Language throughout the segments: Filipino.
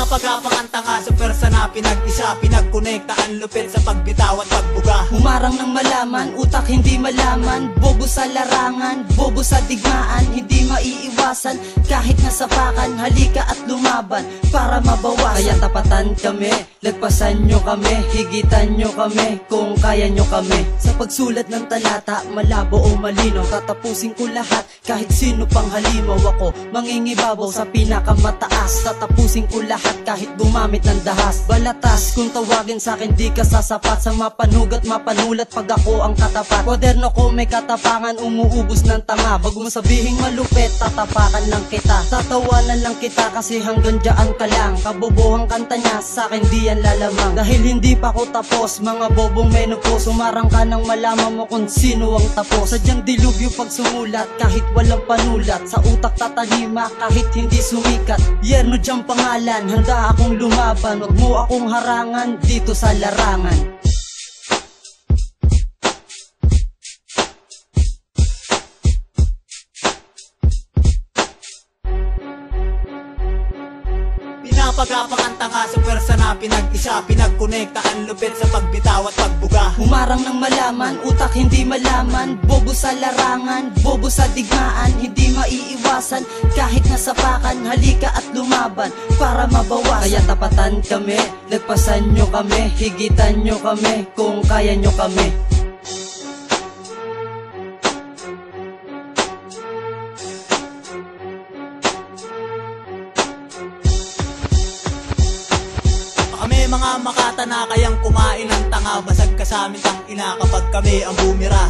Pinapagapang ang tanga sa persa na pinag-isa, pinagkonekta ang lupit sa pagbitaw at pagbuga. Humarang ng malaman, utak hindi malaman, bobo sa larangan, bobo sa digmaan, hindi maiiwasan kahit nasapakan, halika at lumaban para mabawasan. Kaya tapatan kami, lagpasan nyo kami, higitan nyo kami kung kaya nyo kami. Sa pagsulat ng talata, malabo o malinaw, tatapusin ko lahat kahit sino pang halimaw. Ako mangingibabaw sa pinakamataas, tatapusin ko lahat kahit gumamit ng dahas. Balatas kung tawagin sa'kin di ka sasapat, sa mapanugat mapanulat pag ako ang katapat. Kwaderno ko may katapangan, umuubos ng tanga, bago mo sabihing malupit, tatapakan lang kita. Tatawanan lang kita kasi hanggang dyan ka lang. Kabobohang kanta niya sa'kin di yan lalamang, dahil hindi pa ko tapos. Mga bobong menopause, sumarang ka nang malaman mo kung sino ang tapos. Sadyang dilubyo pag sumulat kahit walang panulat, sa utak tatanima kahit hindi sumikat. Yerno diyang pangalan, handa akong lumaban, wag mo akong harangan dito sa larangan. Pinapagapang ang tanga sa persa na pinag-isa, pinagkonekta ang lupit sa pagbitaw at pagbuga. Humarang ng malaman, utak hindi malaman, bobo sa larangan, bobo sa digmaan, hindi maiiwasan kahit nasapakan, halika at lumaban para mabawasan. Kaya tapatan kami, lagpasan nyo kami, higitan nyo kami kung kaya nyo kami. Kami mga makata na kayang kumain ng tanga, basag ka sa amin tang ina kapag kami ang bumira.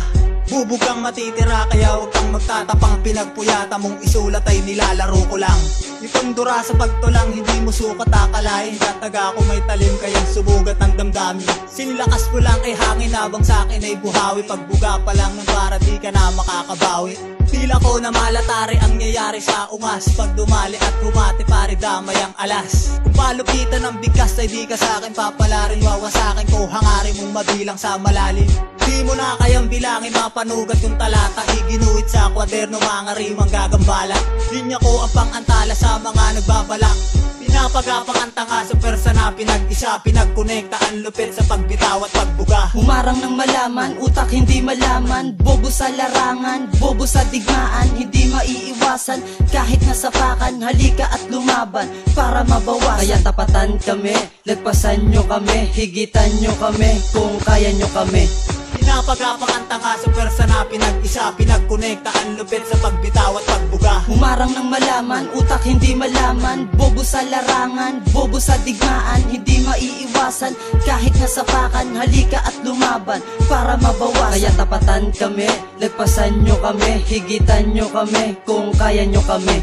Bubog kang matitira kaya huwag kang magtatapang, pinagpuyata mong isulat ay nilalaro ko lang. Itundura sa pagtulang, hindi mo sukat akalain, tataga ko may talim kayang subugat ng damdamin. Sinlakas ko lang ay hangin habang sa akin ay buhawi, pagbuga pa lang ng para di ka na makakabawi. Tila ko na malatari ang nangyayari sa ungas, pag dumali at humati pare damay ang alas. Kung palupitan ng bigkas ay di ka sa akin papalarin, wawasakin ko hangarin mong mabilang sa malalim. Di mo na kayang bilangin, mapanugat yung talata, iginuit sa kwaderno mga rimang gagambala. Linya ko ang pangantala sa mga nagbabalak. Pinapagapang ang tanga sa persa na pinag-isa, pinagkonekta ang lupit sa pagbitaw at pagbuga. Humarang ng malaman, utak hindi malaman, bobo sa larangan, bobo sa digmaan, hindi maiiwasan kahit nasapakan, halika at lumaban para mabawasan. Kaya tapatan kami, lagpasan nyo kami, higitan nyo kami kung kaya nyo kami. Pinapagapang ang tanga sa persa na pinag-isa, pinagkonekta ang lupit sa pagbitaw at pagbuga. Humarang ng malaman, utak hindi malaman, bobo sa larangan, bobo sa digmaan, hindi maiiwasan kahit nasapakan, halika at lumaban para mabawasan. Kaya tapatan kami, lagpasan nyo kami, higitan nyo kami kung kaya nyo kami.